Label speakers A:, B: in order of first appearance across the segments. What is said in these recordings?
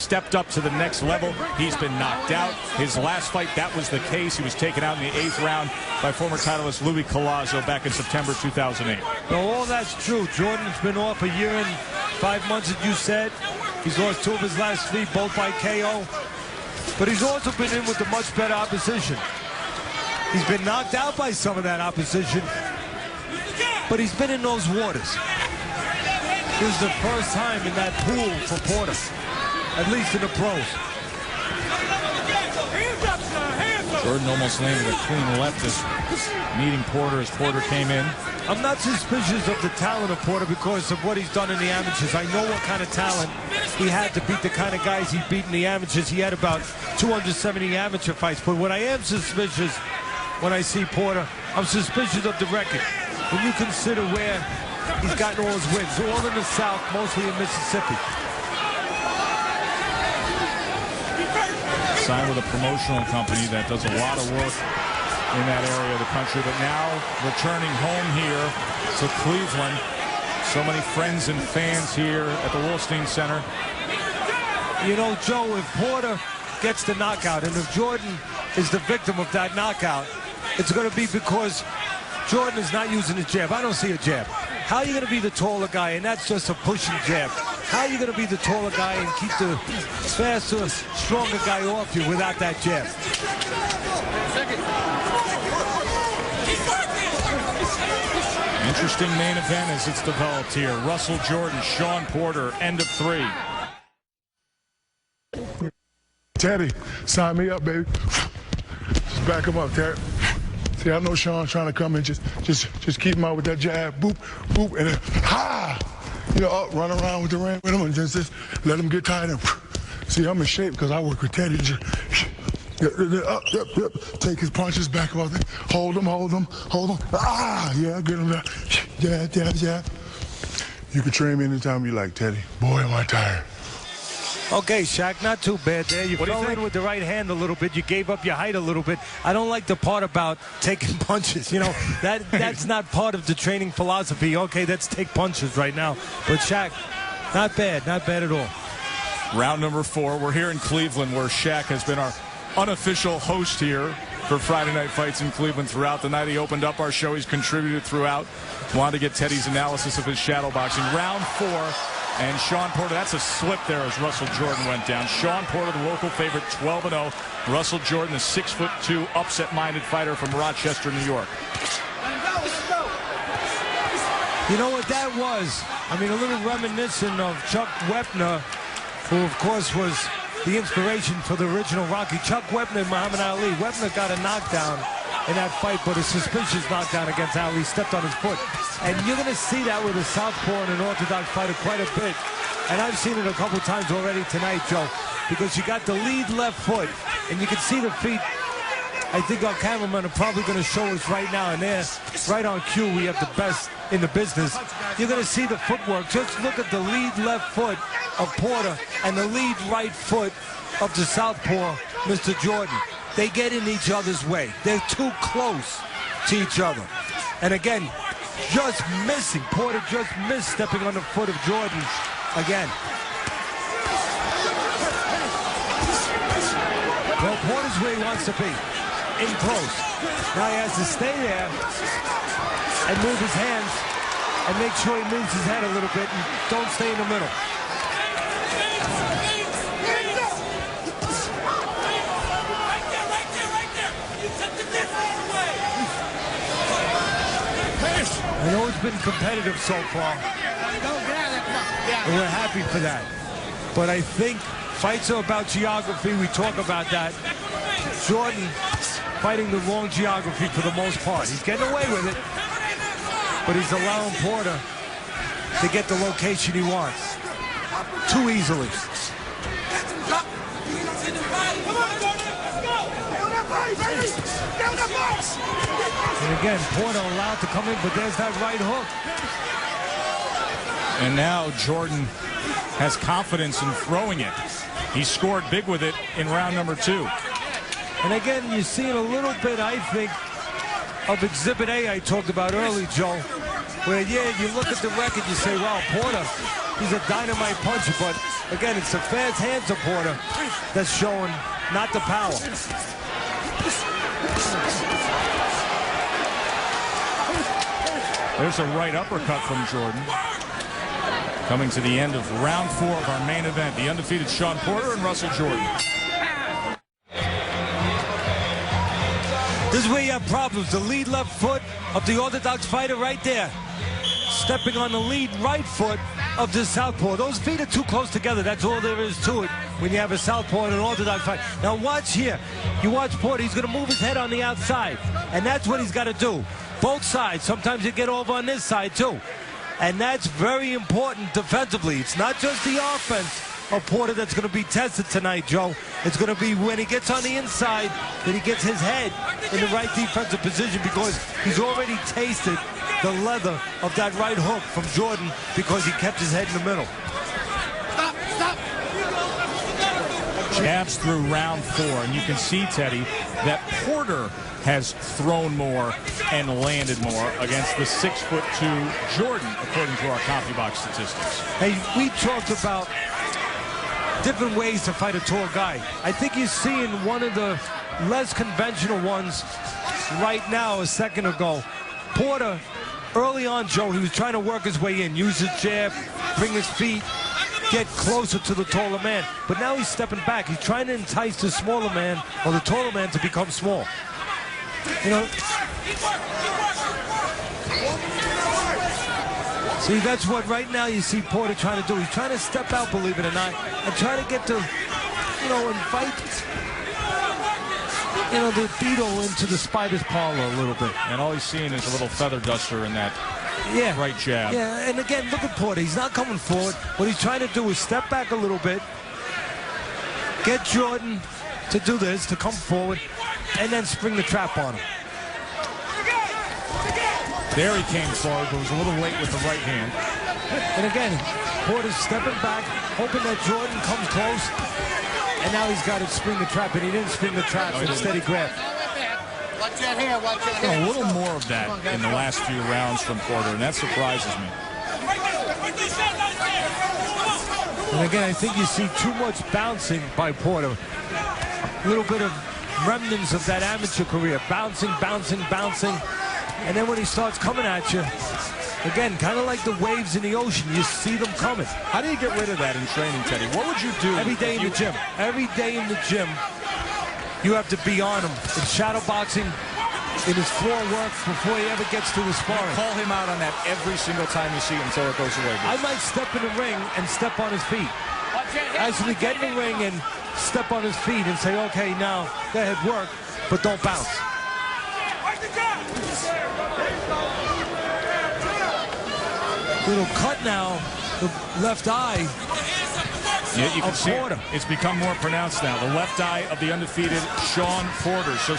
A: stepped up to the next level. He's been knocked out. His last fight, that was the case. He was taken out in the 8th round by former titleist Louis Collazo back in September 2008.
B: Well, all that's true. Jordan's been off a year and 5 months, as you said. He's lost 2 of his last 3, both by KO. But he's also been in with a much better opposition. He's been knocked out by some of that opposition, but he's been in those waters. This is the first time in that pool for Porter, at least in the pros.
A: Jordan almost landed a clean leftist, meeting Porter as Porter came in.
B: I'm not suspicious of the talent of Porter because of what he's done in the amateurs. I know what kind of talent he had to beat the kind of guys he beat in the amateurs. He had about 270 amateur fights. But what I am suspicious when I see Porter, I'm suspicious of the record. When you consider where he's gotten all his wins, all in the South, mostly in Mississippi.
A: Signed with a promotional company that does a lot of work in that area of the country, but now returning home here to Cleveland. So many friends and fans here at the Wolstein Center.
B: You know, Joe, if Porter gets the knockout, and if Jordan is the victim of that knockout, it's going to be because Jordan is not using his jab. I don't see a jab. How are you going to be the taller guy, and that's just a pushing jab? How are you going to be the taller guy and keep the faster, stronger guy off you without that jab?
A: Interesting main event as it's developed here. Russell Jordan, Shawn Porter, end of 3.
C: Teddy, sign me up, baby. Just back him up, Teddy. See, I know Shawn trying to come in, just keep him out with that jab, boop, boop, and then, ha! You know, up, run around with the ring with him and just let him get tired. And, see, I'm in shape because I work with Teddy. Just, up, take his punches back off there. Hold him. Ah, yeah, get him there. Yeah. You can train me anytime you like, Teddy. Boy, am I tired.
B: Okay, Shaq, not too bad there. You fell in with the right hand a little bit. You gave up your height a little bit. I don't like the part about taking punches. You know, that's not part of the training philosophy. Okay, let's take punches right now. But Shaq, not bad at all.
A: Round number 4. We're here in Cleveland where Shaq has been our unofficial host here for Friday Night Fights in Cleveland throughout the night. He opened up our show. He's contributed throughout. Wanted to get Teddy's analysis of his shadow boxing. Round 4. And Shawn Porter, that's a slip there as Russell Jordan went down. Shawn Porter, the local favorite, 12-0. Russell Jordan, the 6'2", upset-minded fighter from Rochester, New York.
B: You know what that was? I mean, a little reminiscent of Chuck Wepner, who, of course, was the inspiration for the original Rocky. Chuck Wepner and Muhammad Ali. Wepner got a knockdown in that fight, but a suspicious knockdown against Ali, stepped on his foot. And you're going to see that with a southpaw and an orthodox fighter quite a bit. And I've seen it a couple times already tonight, Joe, because you got the lead left foot, and you can see the feet. I think our cameramen are probably going to show us right now, and they're right on cue. We have the best in the business. You're going to see the footwork. Just look at the lead left foot of Porter and the lead right foot of the southpaw, Mr. Jordan. They get in each other's way. They're too close to each other. And again, just missing. Porter just missed stepping on the foot of Jordan again. Well, Porter's where he wants to be, in close. Now he has to stay there and move his hands and make sure he moves his head a little bit and don't stay in the middle. I know it's been competitive so far, and we're happy for that. But I think fights are about geography. We talk about that. Jordan fighting the wrong geography for the most part. He's getting away with it, but he's allowing Porter to get the location he wants too easily. And again, Porter allowed to come in, but there's that right hook.
A: And now Jordan has confidence in throwing it. He scored big with it in round number 2.
B: And again, you're seeing a little bit, I think, of Exhibit A I talked about early, Joe, where, yeah, you look at the record, you say, wow, Porter, he's a dynamite puncher, but Again, it's the fast hands of Porter that's showing, not the power.
A: There's a right uppercut from Jordan. Coming to the end of round 4 of our main event, the undefeated Shawn Porter and Russell Jordan.
B: This is where you have problems. The lead left foot of the orthodox fighter right there. Stepping on the lead right foot of the southpaw. Those feet are too close together. That's all there is to it when you have a southpaw and an orthodox fight. Now watch here. You watch Porter. He's going to move his head on the outside. And that's what he's got to do. Both sides. Sometimes you get over on this side too. And that's very important defensively. It's not just the offense of Porter that's going to be tested tonight, Joe. It's going to be when he gets on the inside that he gets his head in the right defensive position, because he's already tasted the leather of that right hook from Jordan because he kept his head in the middle.
D: Stop.
A: Jabs through round 4, and you can see, Teddy, that Porter has thrown more and landed more against the 6'2" Jordan, according to our CompuBox statistics.
B: Hey, we talked about different ways to fight a tall guy. I think you're seeing one of the less conventional ones right now a second ago. Porter, early on, Joe, he was trying to work his way in, use his jab, bring his feet, get closer to the taller man. But now he's stepping back. He's trying to entice the smaller man or the taller man to become small. You know, see, that's what right now you see Porter trying to do. He's trying to step out, believe it or not, and try to get to, you know, invite, you know, the beetle into the spider's parlor a little bit.
A: And all he's seeing is a little feather duster in that right jab.
B: Yeah, and again, look at Porter. He's not coming forward. What he's trying to do is step back a little bit, get Jordan to do this, to come forward, and then spring the trap on him.
A: There he came forward, but was a little late with the right hand.
B: And again, Porter's stepping back, hoping that Jordan comes close. And now he's got to spring the trap, and he didn't spring the trap, instead he grabbed.
D: Watch that hair, watch that hair.
A: A little more of that in the last few rounds from Porter, and that surprises me.
B: And again, I think you see too much bouncing by Porter. A little bit of remnants of that amateur career. Bouncing. And then when he starts coming at you, again, kind of like the waves in the ocean, you see them coming.
A: How do you get rid of that in training, Teddy? What would you do?
B: Every day in the gym. Every day in the gym, you have to be on him. In shadow boxing, in his floor work before he ever gets to his sparring.
A: Call him out on that every single time you see him until it goes away.
B: I might step in the ring and step on his feet. Actually get in the ring and step on his feet and say, okay, now go ahead, work, but don't bounce. Little cut now, the left eye.
A: Yeah, you can see
B: Porter.
A: it's become more pronounced now. The left eye of the undefeated Shawn Porter. So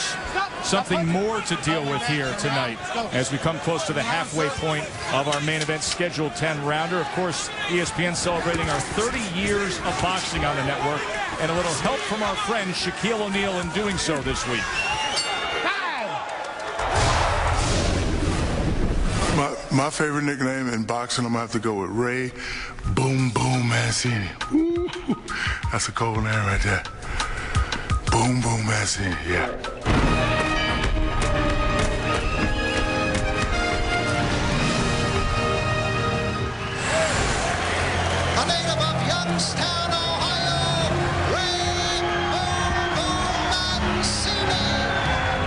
A: something more to deal with here tonight as we come close to the halfway point of our main event scheduled 10-rounder. Of course, ESPN celebrating our 30 years of boxing on the network, and a little help from our friend Shaquille O'Neal in doing so this week.
C: My favorite nickname in boxing, I'm going to have to go with Ray Boom Boom Mancini. Ooh, that's a cold name right there. Boom Boom Mancini, yeah.
D: A native of Youngstown, Ohio, Ray Boom Boom Mancini.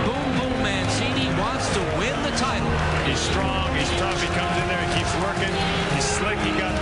E: Boom Boom Mancini wants to win the title.
F: He's strong, he's tough, he comes in there, he keeps working, he's slick, he got